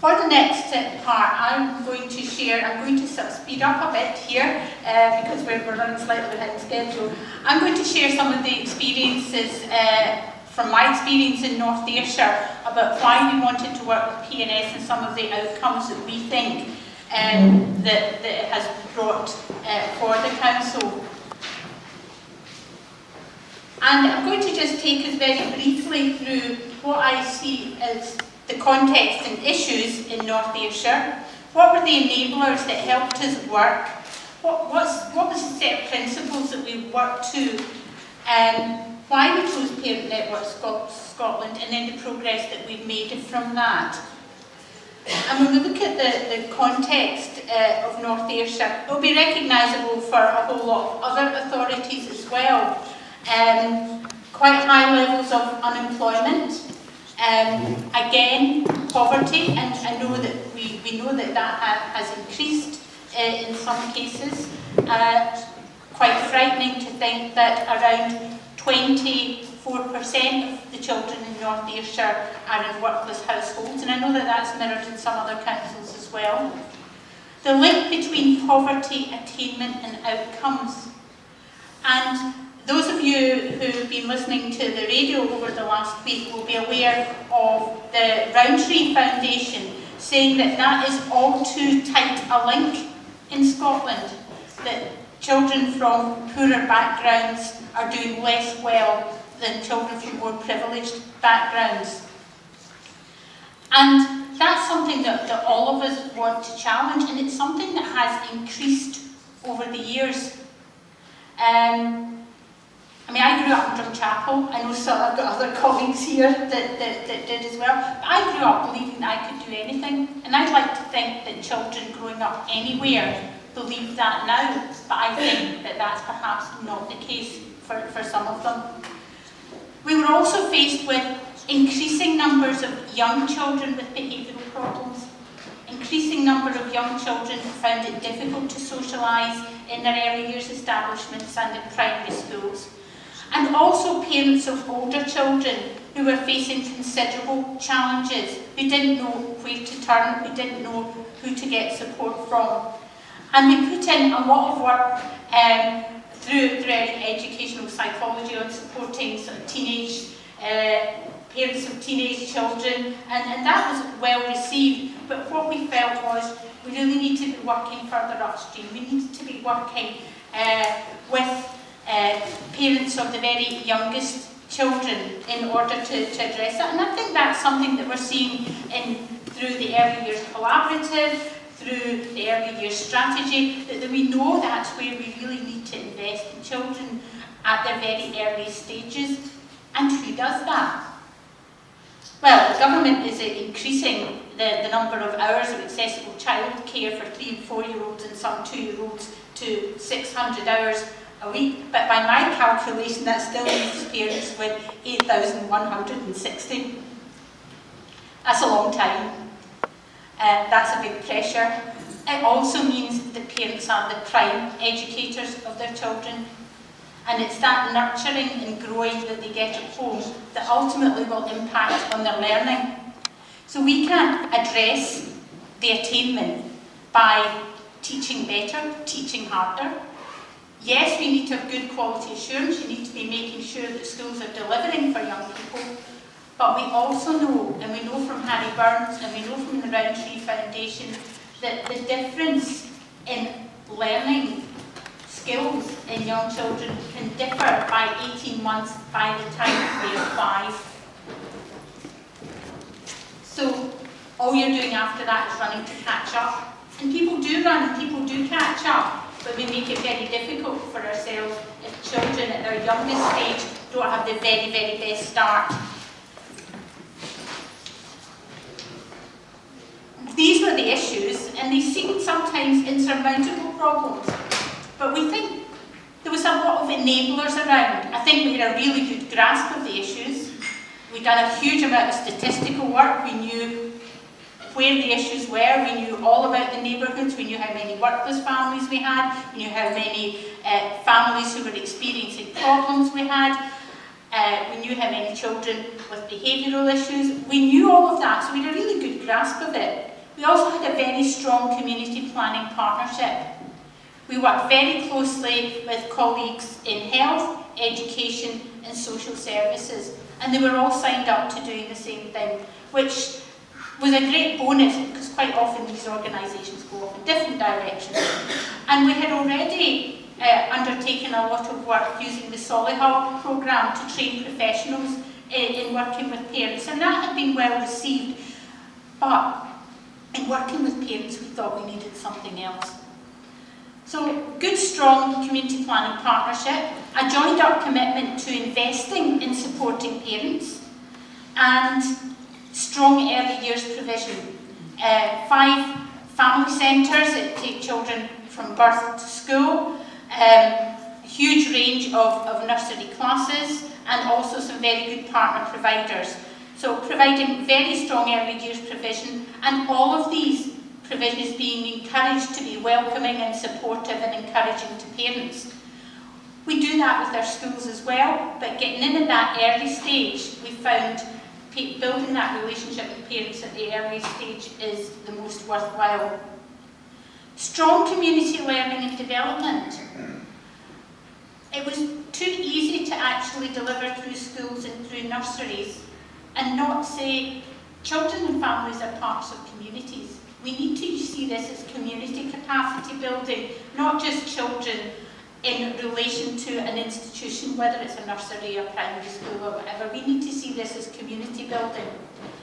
For the next part, I'm going to sort of speed up a bit here because we're running slightly behind schedule. I'm going to share some of the experiences from my experience in North Ayrshire about why we wanted to work with PNS and some of the outcomes that we think that it has brought for the council. And I'm going to just take us very briefly through what I see as the context and issues in North Ayrshire. What were the enablers that helped us work? What was the set of principles that we worked to? Why we chose Parent Network Scotland, and then the progress that we've made from that. And when we look at the context of North Ayrshire, it will be recognisable for a whole lot of other authorities as well. Quite high levels of unemployment. Again, poverty, and I know that we know that has increased in some cases. Quite frightening to think that around 24% of the children in North Ayrshire are in workless households, and I know that that's mirrored in some other councils as well. The link between poverty, attainment and outcomes. And those of you who've been listening to the radio over the last week will be aware of the Roundtree Foundation saying that is all too tight a link in Scotland, that children from poorer backgrounds are doing less well than children from more privileged backgrounds. And that's something that all of us want to challenge, and it's something that has increased over the years. I grew up in Drumchapel. I know I've got other colleagues here that did as well. But I grew up believing that I could do anything. And I'd like to think that children growing up anywhere believe that now. But I think that that's perhaps not the case for some of them. We were also faced with increasing numbers of young children with behavioural problems. Increasing number of young children who found it difficult to socialise in their early years establishments and in primary schools. And also parents of older children who were facing considerable challenges, who didn't know where to turn, who didn't know who to get support from. And we put in a lot of work through educational psychology on supporting sort of parents of teenage children, and that was well received. But what we felt was we really need to be working further upstream. We need to be working with parents of the very youngest children in order to address that. And I think that's something that we're seeing through the Early Years Collaborative, through the Early Years Strategy, that we know that's where we really need to invest in children at their very early stages. And who does that? Well, the government is increasing the number of hours of accessible childcare for 3- and 4-year-olds and some 2-year-olds to 600 hours a week. But by my calculation, that still leaves parents with 8,160. That's a long time. That's a big pressure. It also means that parents are the prime educators of their children. And it's that nurturing and growing that they get at home that ultimately will impact on their learning. So we can't address the attainment by teaching better, teaching harder. Yes, we need to have good quality assurance. You need to be making sure that schools are delivering for young people. But we also know, and we know from Harry Burns, and we know from the Roundtree Foundation, that the difference in learning skills in young children can differ by 18 months by the time they are 5. So all you're doing after that is running to catch up. And people do run and people do catch up, but we make it very difficult for ourselves if children at their youngest stage don't have the very, very best start. These were the issues, and they seemed sometimes insurmountable problems. But we think there was a lot of enablers around. I think we had a really good grasp of the issues. We'd done a huge amount of statistical work. We knew where the issues were. We knew all about the neighbourhoods. We knew how many workless families we had. We knew how many families who were experiencing problems we had. We knew how many children with behavioural issues. We knew all of that, so we had a really good grasp of it. We also had a very strong community planning partnership. We worked very closely with colleagues in health, education and social services, and they were all signed up to doing the same thing, which was a great bonus because quite often these organisations go off in different directions. And we had already undertaken a lot of work using the Solihull programme to train professionals in working with parents, and that had been well received. But in working with parents, we thought we needed something else. So, good, strong community planning partnership, a joined-up commitment to investing in supporting parents, and strong early years provision. 5 family centres that take children from birth to school, a huge range of nursery classes, and also some very good partner providers. So providing very strong early years provision, and all of these provisions being encouraged to be welcoming and supportive and encouraging to parents. We do that with our schools as well, but getting in at that early stage, we found building that relationship with parents at the early stage is the most worthwhile. Strong community learning and development. It was too easy to actually deliver through schools and through nurseries and not say children and families are parts of communities. We need to see this as community capacity building, not just children in relation to an institution, whether it's a nursery or primary school or whatever. We need to see this as community building.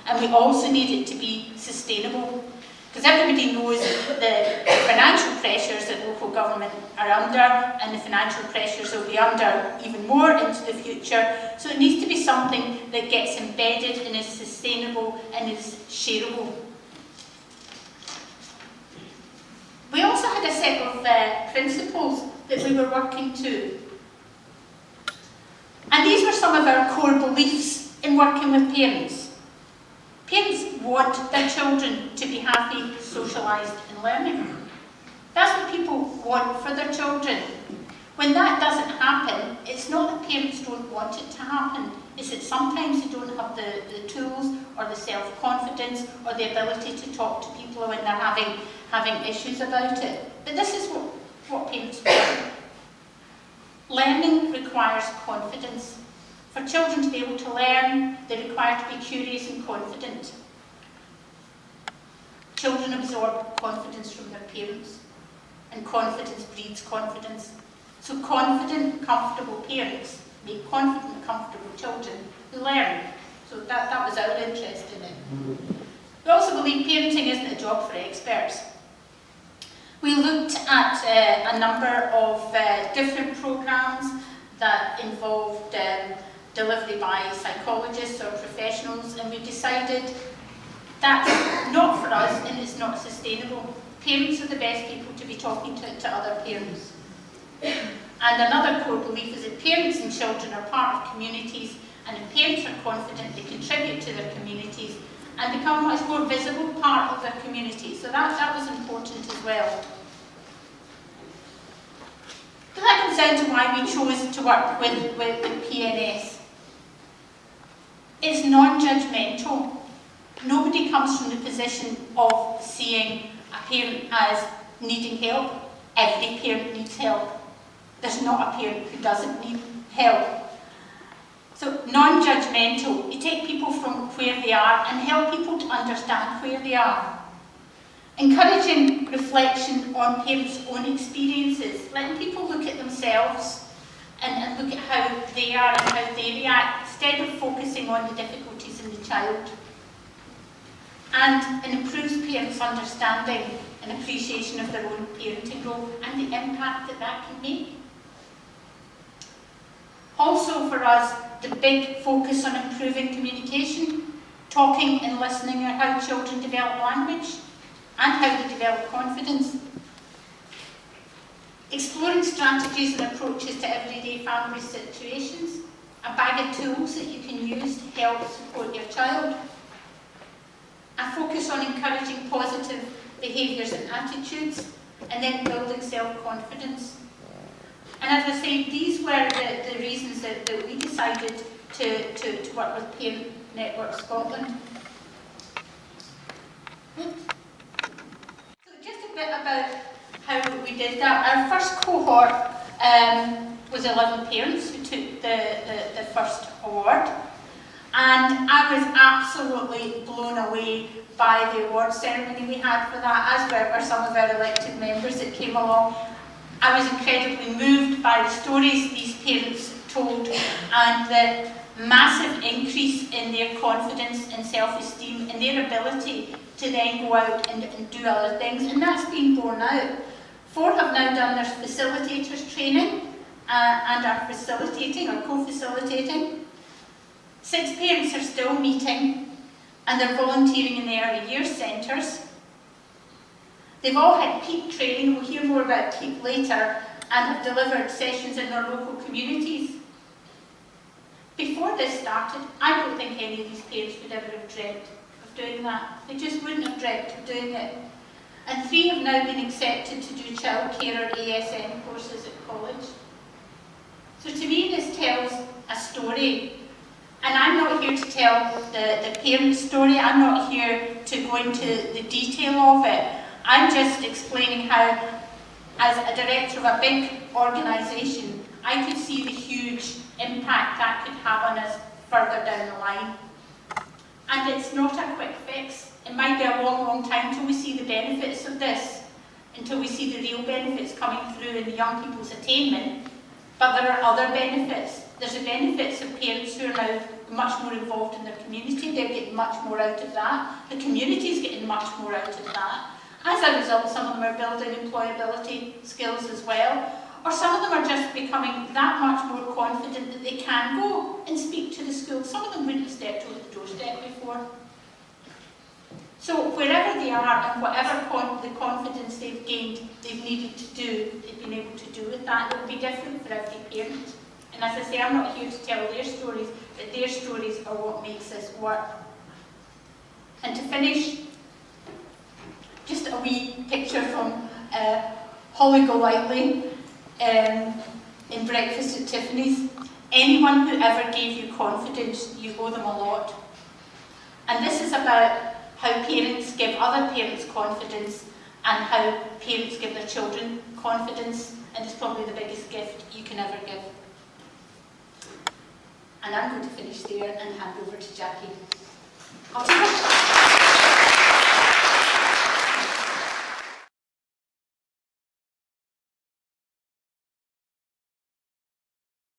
And we also need it to be sustainable. Because everybody knows the financial pressures that local government are under, and the financial pressures will be under even more into the future. So it needs to be something that gets embedded and is sustainable and is shareable. We also had a set of principles that we were working to. And these were some of our core beliefs in working with parents. Parents want their children to be happy, socialised and learning. That's what people want for their children. When that doesn't happen, it's not that parents don't want it to happen, it's that sometimes they don't have the tools or the self-confidence or the ability to talk to people when they're having issues about it. But this is what parents want. Learning requires confidence. For children to be able to learn, they require to be curious and confident. Children absorb confidence from their parents, and confidence breeds confidence. So confident, comfortable parents make confident, comfortable children who learn. So that was our interest in it. We also believe parenting isn't a job for experts. We looked at a number of different programmes that involved delivery by psychologists or professionals, and we decided that's not for us and it's not sustainable. Parents are the best people to be talking to other parents. And another core belief is that parents and children are part of communities, and if parents are confident, they contribute to their communities and become a much more visible part of their community. So that was important as well. So that comes down to why we chose to work with PNS. It's non-judgmental. Nobody comes from the position of seeing a parent as needing help. Every parent needs help. There's not a parent who doesn't need help. So non-judgmental. You take people from where they are and help people to understand where they are. Encouraging reflection on parents' own experiences, letting people look at themselves and look at how they are and how they react, instead of focusing on the difficulties in the child. And it improves parents' understanding and appreciation of their own parenting role and the impact that can make. Also for us, the big focus on improving communication, talking and listening are how children develop language and how they develop confidence. Exploring strategies and approaches to everyday family situations, a bag of tools that you can use to help support your child. A focus on encouraging positive behaviours and attitudes, and then building self-confidence. And as I say, these were the reasons that we decided to work with Parent Network Scotland. bit about how we did that. Our first cohort was 11 parents who took the first award, and I was absolutely blown away by the award ceremony we had for that, as were some of our elected members that came along. I was incredibly moved by the stories these parents told and the massive increase in their confidence and self-esteem and their ability to then go out and do other things, and that's been borne out. 4 have now done their facilitators training and are facilitating or co-facilitating. 6 parents are still meeting and they're volunteering in the early years centres. They've all had PEAK training, we'll hear more about PEAK later, and have delivered sessions in their local communities. Before this started, I don't think any of these parents would ever have dreamt of doing that. They just wouldn't have dreamt of doing it. And 3 have now been accepted to do childcare or ASN courses at college. So to me this tells a story. And I'm not here to tell the parent's story, I'm not here to go into the detail of it. I'm just explaining how, as a director of a big organisation, I could see the huge impact that could have on us further down the line. And it's not a quick fix. It might be a long, long time until we see the benefits of this, until we see the real benefits coming through in the young people's attainment. But there are other benefits. There's the benefits of parents who are now much more involved in their community. They're getting much more out of that. The community's getting much more out of that. As a result, some of them are building employability skills as well. Or some of them are just becoming that much more confident that they can go and speak to the school. Some of them wouldn't have stepped over the doorstep before. So wherever they are and whatever the confidence they've gained, they've needed to do, they've been able to do with that. It will be different for every parent. And as I say, I'm not here to tell their stories, but their stories are what makes this work. And to finish, just a wee picture from Holly Golightly in Breakfast at Tiffany's. Anyone who ever gave you confidence, you owe them a lot. And this is about how parents give other parents confidence and how parents give their children confidence, and it's probably the biggest gift you can ever give. And I'm going to finish there and hand over to Jackie.